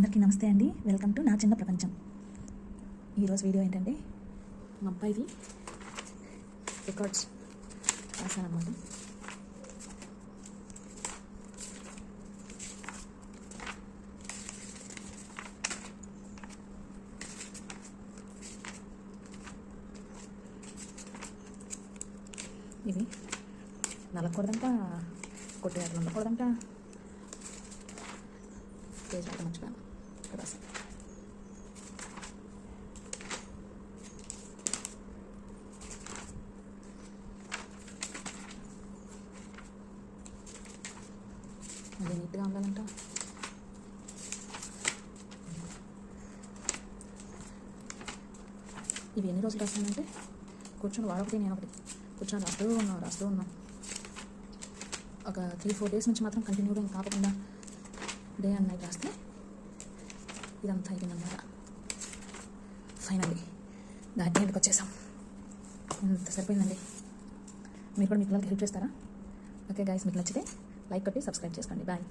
అందరికీ నమస్తే అండి. వెల్కమ్ టు నా చిన్న ప్రపంచం. ఈరోజు వీడియో ఏంటంటే మా అబ్బాయిది రికార్డ్స్ రాశానమాట. ఇవి నలకూడదంట, కొట్టేయాలి ఉండకూడదంట. పేజ్ అంటే మర్చిపోయాను ఇక్కడ రాశాను. అది నీట్గా ఉండాలంట. ఇవి ఎన్ని రోజులు రాశానంటే కూర్చొని వాడొకటి నేను ఒకటి కూర్చొని రాస్తూ ఉన్నా. ఒక 3-4 డేస్ నుంచి మాత్రం కంటిన్యూగా ఇంకా కాకుండా డే అండ్ నైట్ రాస్తే ఇదంతా అయిపోయిందన్నమాట. ఫైనల్లీ దాని ఎందుకు వచ్చేసాం. ఇంత సరిపోయిందండి. మీరు కూడా మీ పిల్లలకి హెల్ప్ చేస్తారా? ఓకే గైస్, మీకు నచ్చితే లైక్ కొట్టి సబ్స్క్రైబ్ చేసుకోండి. బాయ్.